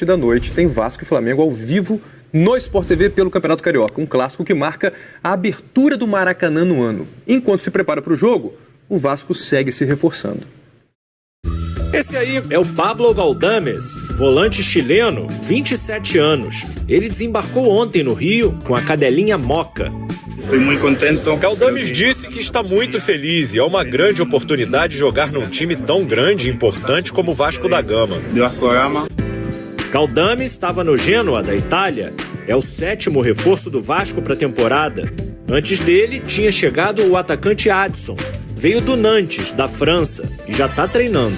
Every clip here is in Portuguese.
Da noite tem Vasco e Flamengo ao vivo no Sport TV pelo Campeonato Carioca, um clássico que marca a abertura do Maracanã no ano. Enquanto se prepara para o jogo, o Vasco segue se reforçando. Esse aí é o Pablo Galdames, volante chileno, 27 anos. Ele desembarcou ontem no Rio com a cadelinha Moca. Estou muito contente. Galdames disse que está muito feliz e é uma grande oportunidade jogar num time tão grande e importante como o Vasco da Gama. Galdames estava no Genoa, da Itália. É o 7º reforço do Vasco para a temporada. Antes dele, tinha chegado o atacante Adson. Veio do Nantes, da França, e já está treinando.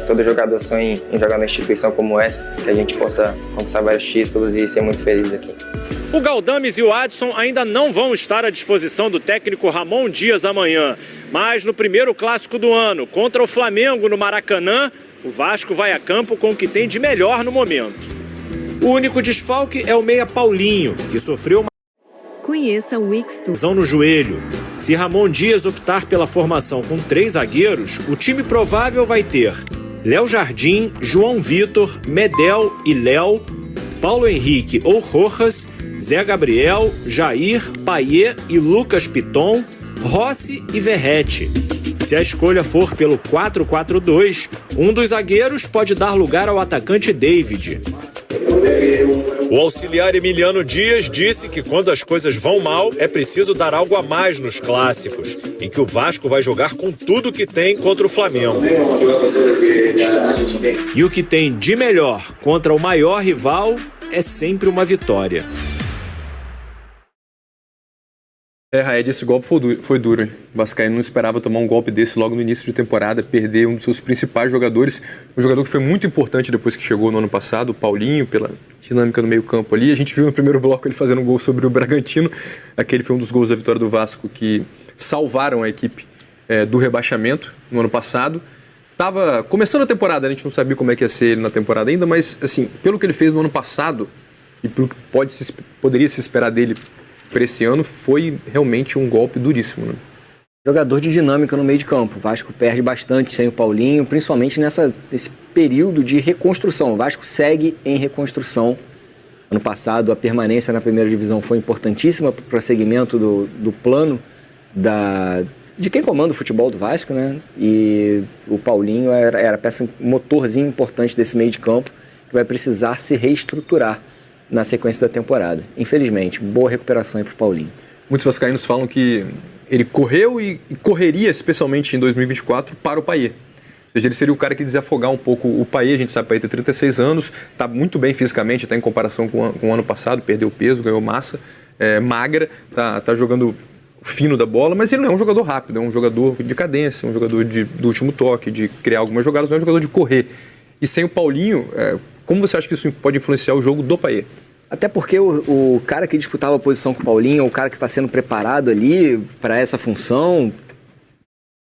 Todo jogador sonha em jogar numa instituição como essa, que a gente possa conquistar vários títulos e ser muito feliz aqui. O Galdames e o Adson ainda não vão estar à disposição do técnico Ramon Dias amanhã. Mas no primeiro clássico do ano, contra o Flamengo no Maracanã, o Vasco vai a campo com o que tem de melhor no momento. O único desfalque é o meia Paulinho, que sofreu uma Conheça o Wixton. lesão no joelho. Se Ramon Dias optar pela formação com 3 zagueiros, o time provável vai ter Léo Jardim, João Vitor, Medel e Léo, Paulo Henrique ou Rojas, Zé Gabriel, Jair, Payet e Lucas Piton, Rossi e Verratti. Se a escolha for pelo 4-4-2, um dos zagueiros pode dar lugar ao atacante David. O auxiliar Emiliano Dias disse que quando as coisas vão mal, é preciso dar algo a mais nos clássicos e que o Vasco vai jogar com tudo que tem contra o Flamengo. E o que tem de melhor contra o maior rival é sempre uma vitória. Raed, esse golpe foi duro, hein? O Vascaíno não esperava tomar um golpe desse logo no início de temporada, perder um dos seus principais jogadores, um jogador que foi muito importante depois que chegou no ano passado, o Paulinho, pela dinâmica no meio campo ali. A gente viu no primeiro bloco ele fazendo um gol sobre o Bragantino, aquele foi um dos gols da vitória do Vasco que salvaram a equipe do rebaixamento no ano passado. Tava começando a temporada, a gente não sabia como é que ia ser ele na temporada ainda, mas assim, pelo que ele fez no ano passado e pelo que poderia se esperar dele para esse ano, foi realmente um golpe duríssimo, né? Jogador de dinâmica no meio de campo. O Vasco perde bastante sem o Paulinho, principalmente nesse período de reconstrução. O Vasco segue em reconstrução. Ano passado, a permanência na primeira divisão foi importantíssima para o prosseguimento do plano de quem comanda o futebol do Vasco, né? E o Paulinho era a peça, motorzinho importante desse meio de campo, que vai precisar se reestruturar na sequência da temporada. Infelizmente, boa recuperação aí para o Paulinho. Muitos vascaínos falam que ele correu e correria, especialmente em 2024, para o Payet. Ou seja, ele seria o cara que desafogar um pouco o Payet. A gente sabe que o Payet tem 36 anos, está muito bem fisicamente, está em comparação com o ano passado, perdeu peso, ganhou massa, magra, tá jogando fino da bola, mas ele não é um jogador rápido, é um jogador de cadência, um jogador do último toque, de criar algumas jogadas, não é um jogador de correr. E sem o Paulinho, como você acha que isso pode influenciar o jogo do Payet? Até porque o cara que disputava a posição com o Paulinho, o cara que está sendo preparado ali para essa função,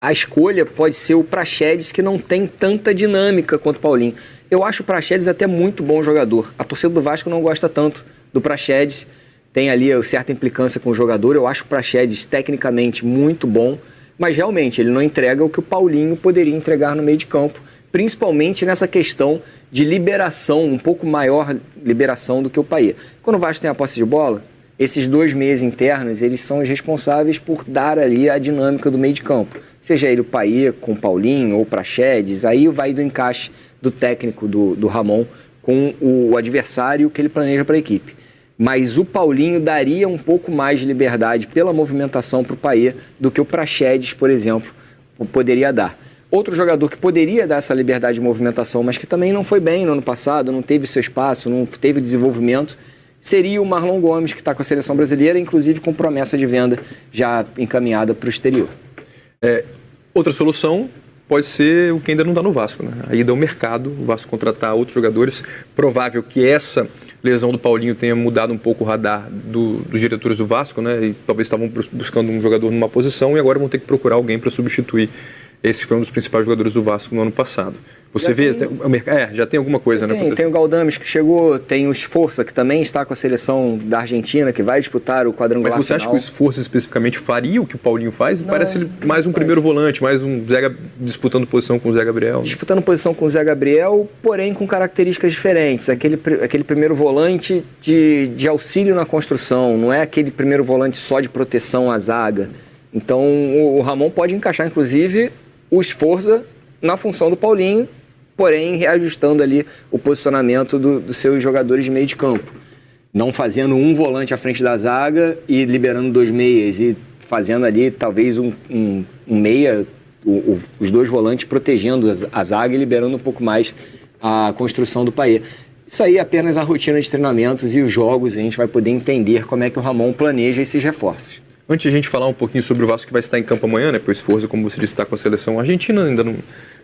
a escolha pode ser o Praxedes, que não tem tanta dinâmica quanto o Paulinho. Eu acho o Praxedes até muito bom jogador. A torcida do Vasco não gosta tanto do Praxedes, tem ali certa implicância com o jogador. Eu acho o Praxedes tecnicamente muito bom, mas realmente ele não entrega o que o Paulinho poderia entregar no meio de campo, principalmente nessa questão de liberação, um pouco maior liberação do que o Payet. Quando o Vasco tem a posse de bola, esses 2 meias internos, eles são os responsáveis por dar ali a dinâmica do meio de campo. Seja ele o Payet com o Paulinho ou o Praxedes, aí vai do encaixe do técnico do Ramon com o adversário que ele planeja para a equipe. Mas o Paulinho daria um pouco mais de liberdade pela movimentação para o Payet do que o Praxedes, por exemplo, poderia dar. Outro jogador que poderia dar essa liberdade de movimentação, mas que também não foi bem no ano passado, não teve seu espaço, não teve desenvolvimento, seria o Marlon Gomes, que está com a seleção brasileira, inclusive com promessa de venda já encaminhada para o exterior. Outra solução pode ser o que ainda não está no Vasco, né? A ida ao mercado, o Vasco contratar outros jogadores. Provável que essa lesão do Paulinho tenha mudado um pouco o radar dos diretores do Vasco, né? E talvez estavam buscando um jogador numa posição e agora vão ter que procurar alguém para substituir Esse foi um dos principais jogadores do Vasco no ano passado. Você vê, já tem alguma coisa, né? Tem o Galdames que chegou, tem o Sforza, que também está com a seleção da Argentina, que vai disputar o quadrangular. Mas você acha que o Sforza especificamente faria o que o Paulinho faz? Não, parece ele mais um primeiro volante, mais um disputando posição com o Zé Gabriel. Disputando posição com o Zé Gabriel, porém com características diferentes. Aquele primeiro volante de auxílio na construção, não é aquele primeiro volante só de proteção à zaga. Então o Ramon pode encaixar, inclusive, o Sforza na função do Paulinho, porém reajustando ali o posicionamento dos seus jogadores de meio de campo. Não fazendo um volante à frente da zaga e liberando 2 meias, e fazendo ali talvez um meia, os 2 volantes protegendo a zaga e liberando um pouco mais a construção do Payet. Isso aí é apenas a rotina de treinamentos e os jogos, a gente vai poder entender como é que o Ramon planeja esses reforços. Antes de a gente falar um pouquinho sobre o Vasco que vai estar em campo amanhã, né? Pois Sforza, como você disse, está com a seleção argentina, ainda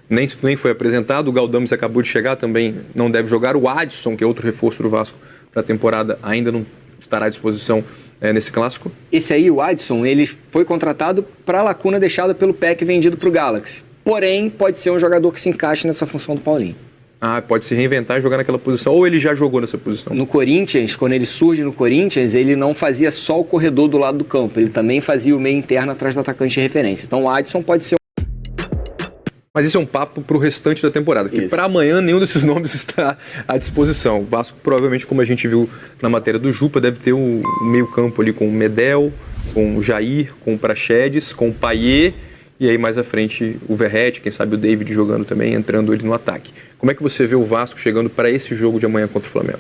nem foi apresentado. O Galdames acabou de chegar, também não deve jogar. O Adson, que é outro reforço do Vasco para a temporada, ainda não estará à disposição nesse clássico. Esse aí, o Adson, ele foi contratado para a lacuna deixada pelo PEC vendido para o Galaxy. Porém, pode ser um jogador que se encaixe nessa função do Paulinho. Pode se reinventar e jogar naquela posição, ou ele já jogou nessa posição? No Corinthians, quando ele surge no Corinthians, ele não fazia só o corredor do lado do campo, ele também fazia o meio interno atrás do atacante de referência. Então o Adson pode ser Mas isso é um papo para o restante da temporada, que para amanhã nenhum desses nomes está à disposição. O Vasco, provavelmente, como a gente viu na matéria do Jupa, deve ter o meio campo ali com o Medel, com o Jair, com o Praxedes, com o Payet, e aí mais à frente o Verratti, quem sabe o David jogando também, entrando ele no ataque. Como é que você vê o Vasco chegando para esse jogo de amanhã contra o Flamengo?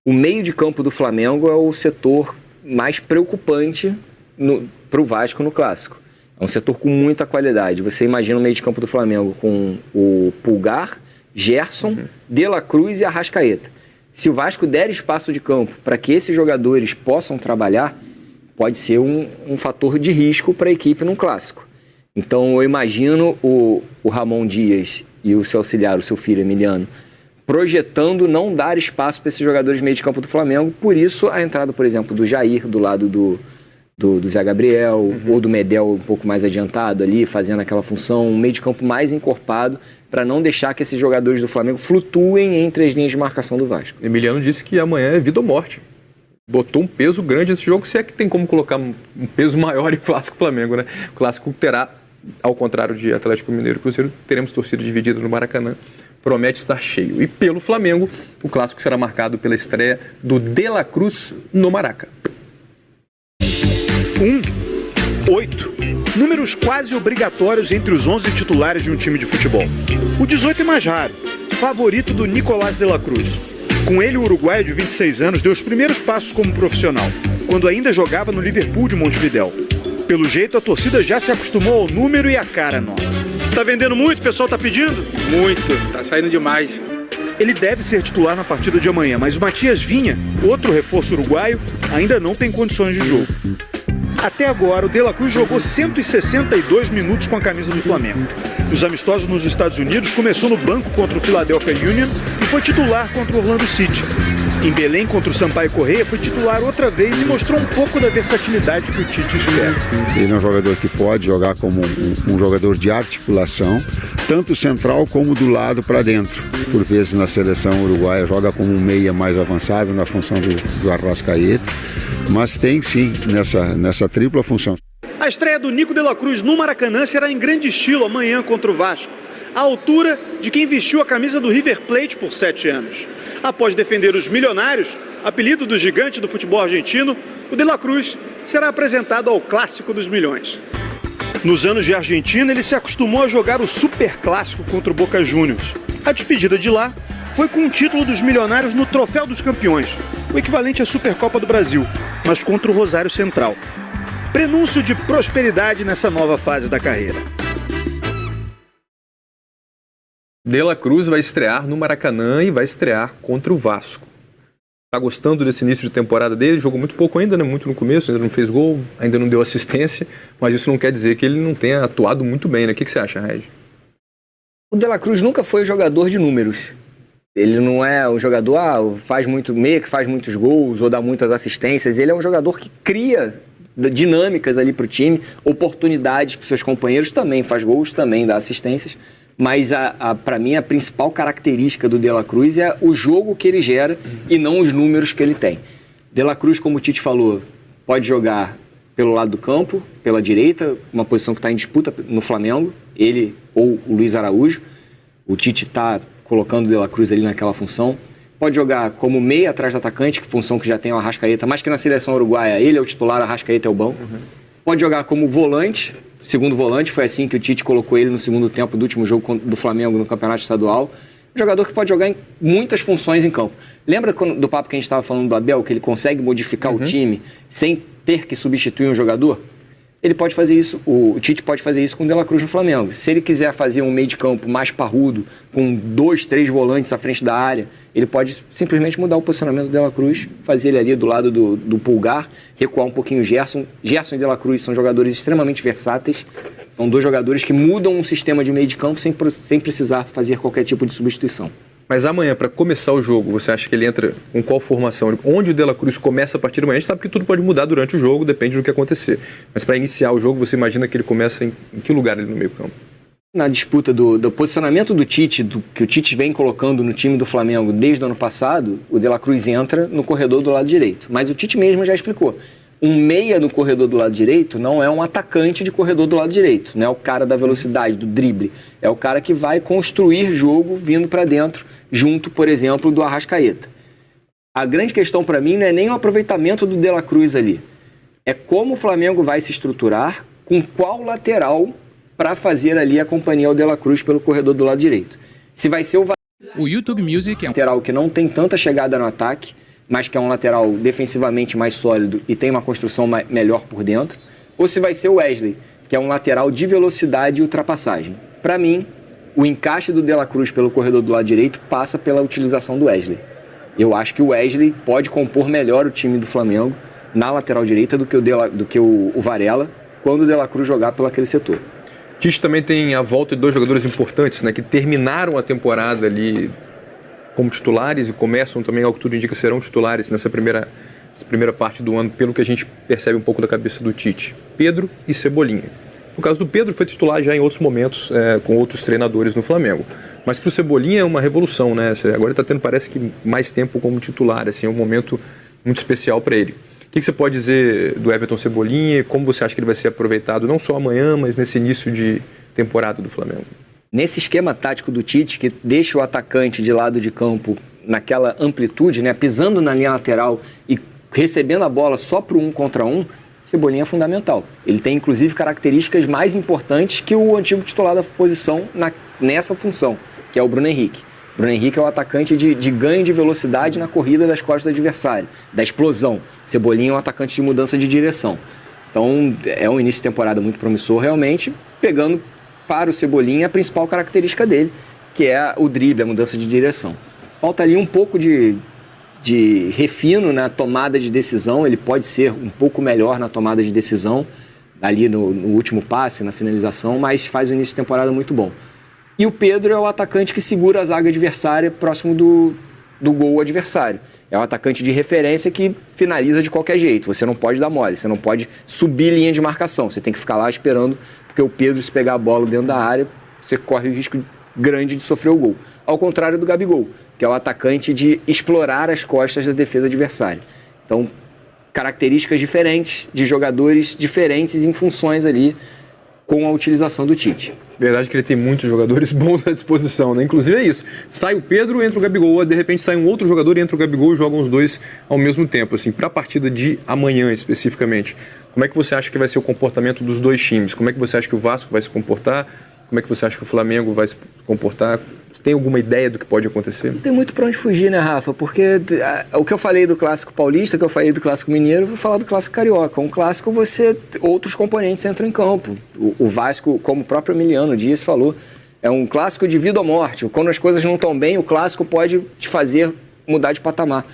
O meio de campo do Flamengo é o setor mais preocupante para o Vasco no Clássico. É um setor com muita qualidade. Você imagina o meio de campo do Flamengo com o Pulgar, Gerson, De La Cruz e Arrascaeta. Se o Vasco der espaço de campo para que esses jogadores possam trabalhar, pode ser um fator de risco para a equipe num Clássico. Então eu imagino o Ramon Dias e o seu auxiliar, o seu filho Emiliano, projetando não dar espaço para esses jogadores de meio de campo do Flamengo. Por isso a entrada, por exemplo, do Jair do lado do Zé Gabriel, ou do Medel um pouco mais adiantado ali, fazendo aquela função, um meio de campo mais encorpado, para não deixar que esses jogadores do Flamengo flutuem entre as linhas de marcação do Vasco. Emiliano disse que amanhã é vida ou morte. Botou um peso grande nesse jogo, se é que tem como colocar um peso maior em Clássico Flamengo, né? O Clássico terá, ao contrário de Atlético Mineiro e Cruzeiro, teremos torcida dividida no Maracanã. Promete estar cheio. E pelo Flamengo, o Clássico será marcado pela estreia do De La Cruz no Maraca. 8. Números quase obrigatórios entre os 11 titulares de um time de futebol. O 18 é mais raro, favorito do Nicolás de la Cruz. Com ele, o uruguaio de 26 anos deu os primeiros passos como profissional, quando ainda jogava no Liverpool de Montevidéu. Pelo jeito, a torcida já se acostumou ao número e à cara nova. Tá vendendo muito? O pessoal tá pedindo? Muito, tá saindo demais. Ele deve ser titular na partida de amanhã, mas o Matias Vinha, outro reforço uruguaio, ainda não tem condições de jogo. Até agora, o De La Cruz jogou 162 minutos com a camisa do Flamengo. Nos amistosos nos Estados Unidos, começou no banco contra o Philadelphia Union e foi titular contra o Orlando City. Em Belém, contra o Sampaio Corrêa, foi titular outra vez e mostrou um pouco da versatilidade que o Tite espera. Ele é um jogador que pode jogar como um jogador de articulação, tanto central como do lado para dentro. Por vezes na seleção uruguaia joga como um meia mais avançado na função do Arrascaeta, mas tem sim nessa tripla função. A estreia do Nico de la Cruz no Maracanã será em grande estilo amanhã contra o Vasco, à altura de quem vestiu a camisa do River Plate por 7 anos. Após defender os milionários, apelido do gigante do futebol argentino, o De La Cruz será apresentado ao Clássico dos Milhões. Nos anos de Argentina, ele se acostumou a jogar o Superclássico contra o Boca Juniors. A despedida de lá foi com o título dos milionários no Troféu dos Campeões, o equivalente à Supercopa do Brasil, mas contra o Rosário Central. Prenúncio de prosperidade nessa nova fase da carreira. De La Cruz vai estrear no Maracanã e vai estrear contra o Vasco. Tá gostando desse início de temporada dele? Jogou muito pouco ainda, né? Muito no começo, ainda não fez gol, ainda não deu assistência, mas isso não quer dizer que ele não tenha atuado muito bem, né? O que você acha, Red? O De La Cruz nunca foi jogador de números. Ele não é um jogador, faz muito meia, que faz muitos gols ou dá muitas assistências. Ele é um jogador que cria dinâmicas ali para o time, oportunidades para seus companheiros, também faz gols, também dá assistências. Mas, para mim, a principal característica do De La Cruz é o jogo que ele gera e não os números que ele tem. De La Cruz, como o Tite falou, pode jogar pelo lado do campo, pela direita, uma posição que está em disputa no Flamengo, ele ou o Luiz Araújo. O Tite está colocando o De La Cruz ali naquela função. Pode jogar como meia atrás do atacante, que função que já tem o Arrascaeta, mas que na seleção uruguaia ele é o titular, o Arrascaeta é o banco. Pode jogar como volante, segundo volante, foi assim que o Tite colocou ele no segundo tempo do último jogo do Flamengo no Campeonato Estadual. Um jogador que pode jogar em muitas funções em campo. Lembra do papo que a gente estava falando do Abel, que ele consegue modificar o time sem ter que substituir um jogador? Ele pode fazer isso, o Tite pode fazer isso com o De La Cruz no Flamengo. Se ele quiser fazer um meio de campo mais parrudo, com 2, 3 volantes à frente da área, ele pode simplesmente mudar o posicionamento do De La Cruz, fazer ele ali do lado do Pulgar, recuar um pouquinho o Gerson. Gerson e De La Cruz são jogadores extremamente versáteis, são 2 jogadores que mudam um sistema de meio de campo sem precisar fazer qualquer tipo de substituição. Mas amanhã, para começar o jogo, você acha que ele entra com qual formação? Onde o De La Cruz começa a partir da manhã? A gente sabe que tudo pode mudar durante o jogo, depende do que acontecer. Mas para iniciar o jogo, você imagina que ele começa em que lugar ali no meio campo? Na disputa do posicionamento do Tite, que o Tite vem colocando no time do Flamengo desde o ano passado, o De La Cruz entra no corredor do lado direito. Mas o Tite mesmo já explicou. Um meia no corredor do lado direito não é um atacante de corredor do lado direito. Não é o cara da velocidade, do drible. É o cara que vai construir jogo vindo para dentro, junto, por exemplo, do Arrascaeta. A grande questão para mim não é nem o aproveitamento do De La Cruz ali. É como o Flamengo vai se estruturar, com qual lateral para fazer ali a companhia ao De La Cruz pelo corredor do lado direito. Se vai ser o YouTube Music lateral que não tem tanta chegada no ataque, mas que é um lateral defensivamente mais sólido e tem uma construção melhor por dentro, ou se vai ser o Wesley, que é um lateral de velocidade e ultrapassagem. Para mim, o encaixe do De La Cruz pelo corredor do lado direito passa pela utilização do Wesley. Eu acho que o Wesley pode compor melhor o time do Flamengo na lateral direita do que o Varela, quando o De La Cruz jogar pelo aquele setor. Tite também tem a volta de 2 jogadores importantes, né, que terminaram a temporada ali como titulares e começam também, ao que tudo indica, serão titulares nessa primeira parte do ano, pelo que a gente percebe um pouco da cabeça do Tite. Pedro e Cebolinha. No caso do Pedro, foi titular já em outros momentos, com outros treinadores no Flamengo. Mas para o Cebolinha é uma revolução, né? Agora ele está tendo, parece que, mais tempo como titular, assim, é um momento muito especial para ele. O que você pode dizer do Everton Cebolinha e como você acha que ele vai ser aproveitado, não só amanhã, mas nesse início de temporada do Flamengo? Nesse esquema tático do Tite, que deixa o atacante de lado de campo naquela amplitude, né, pisando na linha lateral e recebendo a bola só para o 1 contra 1, Cebolinha é fundamental. Ele tem, inclusive, características mais importantes que o antigo titular da posição nessa função, que é o Bruno Henrique. Bruno Henrique é o atacante de ganho de velocidade na corrida das costas do adversário, da explosão. Cebolinha é um atacante de mudança de direção. Então, é um início de temporada muito promissor, realmente, pegando para o Cebolinha a principal característica dele, que é o drible, a mudança de direção. Falta ali um pouco de refino na tomada de decisão, ele pode ser um pouco melhor na tomada de decisão, ali no último passe, na finalização, mas faz um início de temporada muito bom. E o Pedro é o atacante que segura a zaga adversária próximo do gol adversário. É um atacante de referência que finaliza de qualquer jeito, você não pode dar mole, você não pode subir linha de marcação, você tem que ficar lá esperando, porque o Pedro, se pegar a bola dentro da área, você corre o risco grande de sofrer o gol. Ao contrário do Gabigol, que é o atacante de explorar as costas da defesa adversária. Então, características diferentes, de jogadores diferentes em funções ali, com a utilização do Tite. Verdade que ele tem muitos jogadores bons à disposição, né? Inclusive é isso. Sai o Pedro, entra o Gabigol, ou de repente sai um outro jogador, entra o Gabigol e jogam os dois ao mesmo tempo. Assim, para a partida de amanhã, especificamente, como é que você acha que vai ser o comportamento dos dois times? Como é que você acha que o Vasco vai se comportar? Como é que você acha que o Flamengo vai se comportar? Tem alguma ideia do que pode acontecer? Não tem muito para onde fugir, né, Rafa? Porque o que eu falei do Clássico Paulista, o que eu falei do Clássico Mineiro, eu vou falar do Clássico Carioca. Um clássico, outros componentes entram em campo. O Vasco, como o próprio Emiliano Dias falou, é um clássico de vida ou morte. Quando as coisas não estão bem, o clássico pode te fazer mudar de patamar.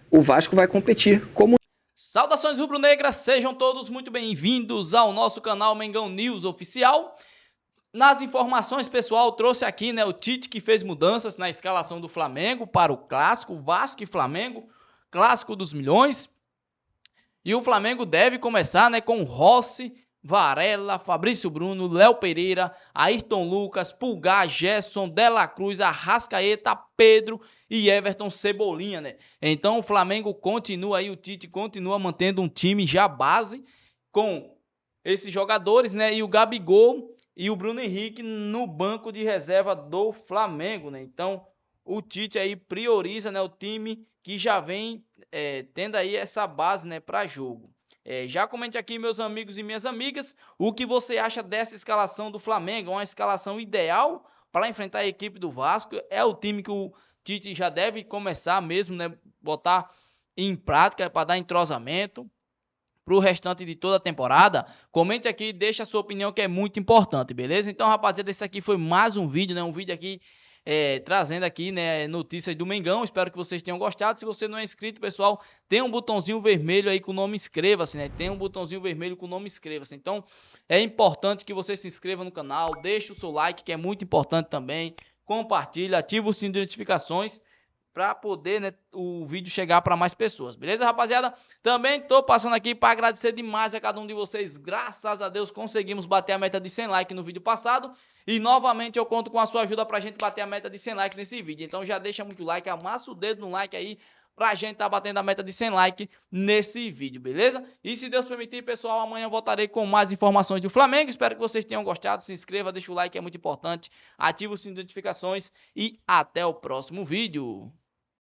O Vasco vai competir como... Saudações rubro-negras, sejam todos muito bem-vindos ao nosso canal Mengão News Oficial. Nas informações, pessoal, trouxe aqui, né, o Tite, que fez mudanças na escalação do Flamengo para o clássico, Vasco e Flamengo, clássico dos milhões. E o Flamengo deve começar, né, com Rossi, Varela, Fabrício Bruno, Léo Pereira, Ayrton Lucas, Pulgar, Gerson, De La Cruz, Arrascaeta, Pedro e Everton Cebolinha, né? Então o Flamengo continua aí, o Tite continua mantendo um time já base com esses jogadores, né? E o Gabigol e o Bruno Henrique no banco de reserva do Flamengo, né? Então o Tite aí prioriza, né, o time que já vem tendo aí essa base, né, para jogo. Já comente aqui, meus amigos e minhas amigas, o que você acha dessa escalação do Flamengo. É uma escalação ideal para enfrentar a equipe do Vasco. É o time que o Tite já deve começar mesmo, né, botar em prática para dar entrosamento para o restante de toda a temporada. Comente aqui, deixa a sua opinião, que é muito importante, beleza? Então, rapaziada, esse aqui foi mais um vídeo, né, um vídeo aqui trazendo aqui, né, notícias do Mengão. Espero que vocês tenham gostado. Se você não é inscrito, pessoal, tem um botãozinho vermelho aí com o nome inscreva-se, né? Tem um botãozinho vermelho com o nome inscreva-se. Então é importante que você se inscreva no canal, deixe o seu like, que é muito importante também. Compartilhe, ative o sininho de notificações para poder, né, o vídeo chegar para mais pessoas, beleza, rapaziada? Também tô passando aqui para agradecer demais a cada um de vocês. Graças a Deus conseguimos bater a meta de 100 likes no vídeo passado e novamente eu conto com a sua ajuda pra gente bater a meta de 100 likes nesse vídeo. Então já deixa muito like, amassa o dedo no like aí pra gente tá batendo a meta de 100 likes nesse vídeo, beleza? E se Deus permitir, pessoal, amanhã eu voltarei com mais informações do Flamengo. Espero que vocês tenham gostado. Se inscreva, deixa o like, é muito importante. Ative o sininho de notificações e até o próximo vídeo.